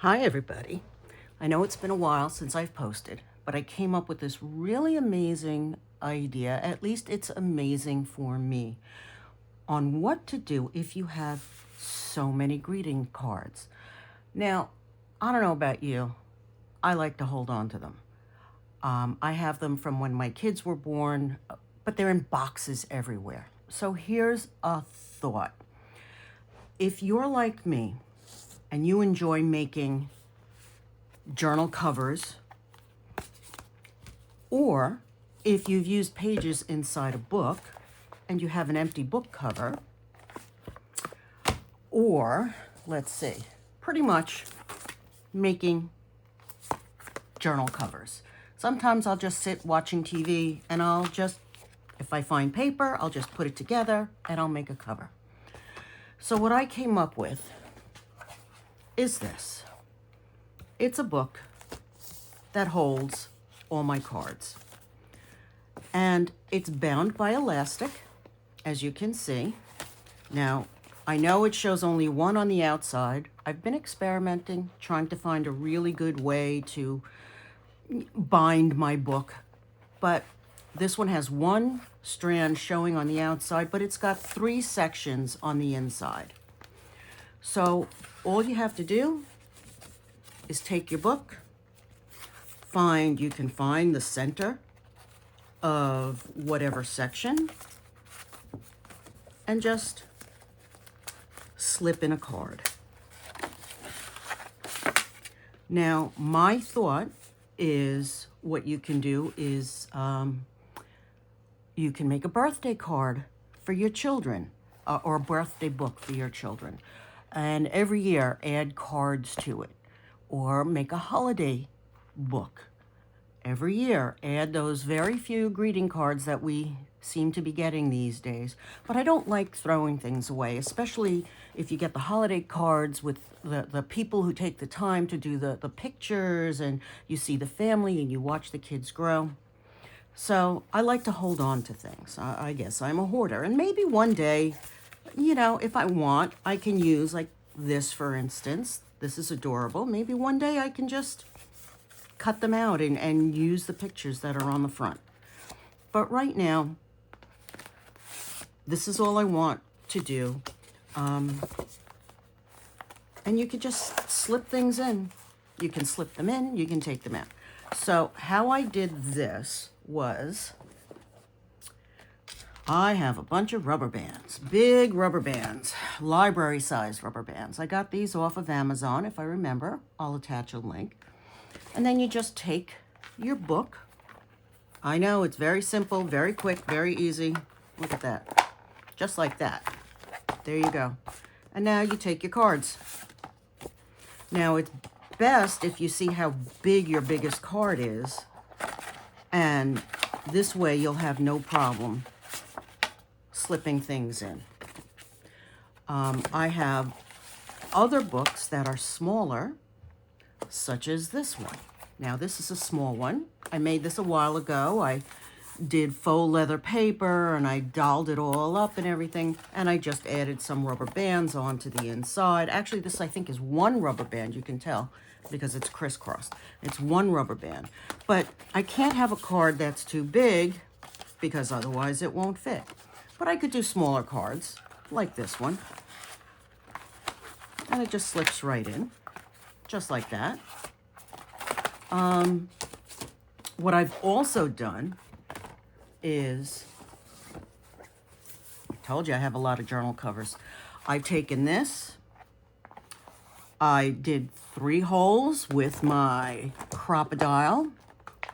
Hi, everybody. I know it's been a while since I've posted, but I came up with this really amazing idea. At least it's amazing for me on what to do if you have so many greeting cards. Now, I don't know about you. I like to hold on to them. I have them from when my kids were born, but they're in boxes everywhere. So here's a thought. If you're like me and you enjoy making journal covers, or if you've used pages inside a book and you have an empty book cover, or let's see, pretty much making journal covers. Sometimes I'll just sit watching TV and if I find paper, I'll just put it together and I'll make a cover. So what I came up with is this. It's a book that holds all my cards. And it's bound by elastic, as you can see. Now, I know it shows only one on the outside. I've been experimenting, trying to find a really good way to bind my book. But this one has one strand showing on the outside, but it's got 3 sections on the inside. So all you have to do is take your book, you can find the center of whatever section, and just slip in a card. Now, my thought is what you can do is you can make a birthday card for your children, or a birthday book for your children. And every year add cards to it, or make a holiday book. Every year, add those very few greeting cards that we seem to be getting these days. But I don't like throwing things away, especially if you get the holiday cards with the people who take the time to do the pictures, and you see the family and you watch the kids grow. So I like to hold on to things. I guess I'm a hoarder. And maybe one day, if I want, I can use like this, for instance. This is adorable. Maybe one day I can just cut them out and use the pictures that are on the front. But right now, this is all I want to do. And you can just slip things in. You can slip them in, you can take them out. So how I did this was, I have a bunch of rubber bands, big rubber bands, library size rubber bands. I got these off of Amazon, if I remember. I'll attach a link. And then you just take your book. I know, it's very simple, very quick, very easy. Look at that. Just like that. There you go. And now you take your cards. Now, it's best if you see how big your biggest card is. And this way you'll have no problem slipping things in. I have other books that are smaller, such as this one. Now, this is a small one. I made this a while ago. I did faux leather paper and I dolled it all up and everything, and I just added some rubber bands onto the inside. Actually, this I think is one rubber band, you can tell because it's crisscrossed. It's one rubber band. But I can't have a card that's too big because otherwise it won't fit. But I could do smaller cards like this one. And it just slips right in, just like that. What I've also done is, I told you I have a lot of journal covers. I've taken this, I did 3 holes with my Crop-A-Dile,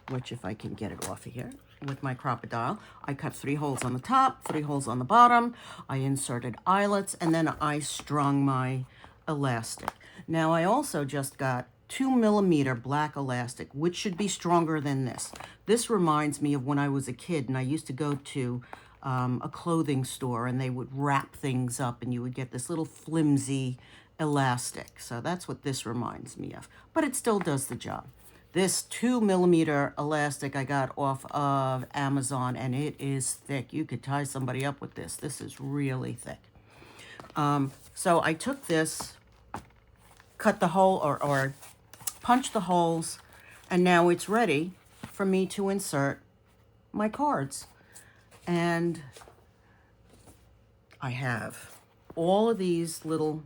which if I can get it off of here, with my Crop-A-Dile. I cut 3 holes on the top, 3 holes on the bottom. I inserted eyelets, and then I strung my elastic. Now, I also just got 2mm black elastic, which should be stronger than this. This reminds me of when I was a kid and I used to go to a clothing store and they would wrap things up and you would get this little flimsy elastic. So that's what this reminds me of, but it still does the job. This 2mm elastic I got off of Amazon, and it is thick. You could tie somebody up with this. This is really thick. So I took this cut the hole or punch the holes, and now it's ready for me to insert my cards. And I have all of these little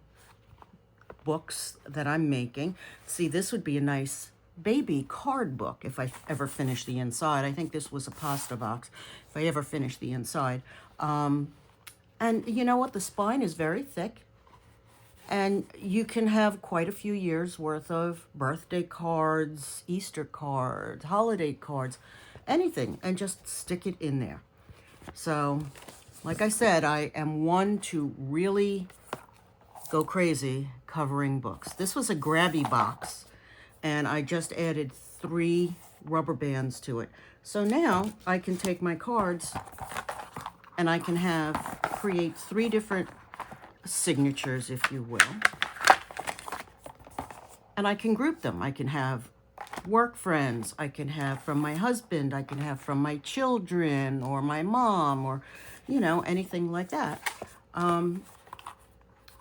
books that I'm making. See, this would be a nice baby card book if I ever finish the inside. I think this was a pasta box if I ever finish the inside. And you know what? The spine is very thick. And you can have quite a few years worth of birthday cards, Easter cards, holiday cards, anything, and just stick it in there. So, like I said, I am one to really go crazy covering books. This was a grabby box, and I just added 3 rubber bands to it. So now I can take my cards and I can create 3 different signatures, if you will. And I can group them. I can have work friends, I can have from my husband, I can have from my children or my mom, or, you know, anything like that. And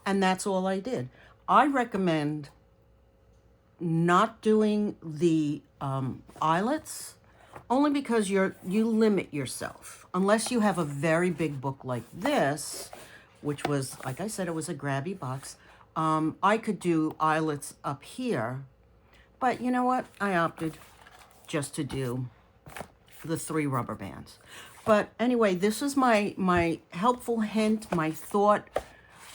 that's all I did. I recommend not doing the eyelets, only because you limit yourself. Unless you have a very big book like this, which was, like I said, it was a grabby box. I could do eyelets up here, but you know what? I opted just to do the 3 rubber bands. But anyway, this is my helpful hint, my thought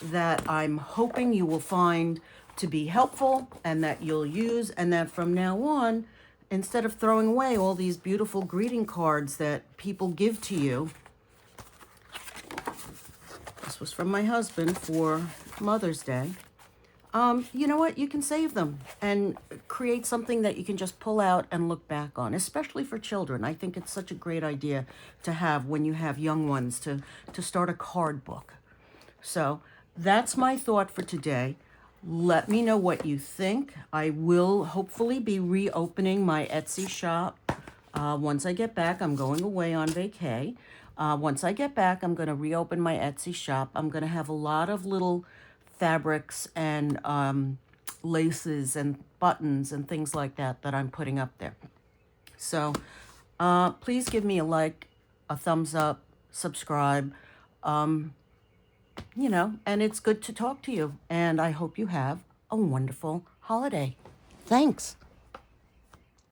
that I'm hoping you will find to be helpful and that you'll use, and that from now on, instead of throwing away all these beautiful greeting cards that people give to you. This was from my husband for Mother's Day. You know what? You can save them and create something that you can just pull out and look back on, especially for children. I think it's such a great idea to have when you have young ones to start a card book. So that's my thought for today. Let me know what you think. I will hopefully be reopening my Etsy shop. Once I get back, I'm going away on vacay. Once I get back, I'm going to reopen my Etsy shop. I'm going to have a lot of little fabrics and laces and buttons and things like that that I'm putting up there. So please give me a like, a thumbs up, subscribe, you know, and it's good to talk to you. And I hope you have a wonderful holiday. Thanks.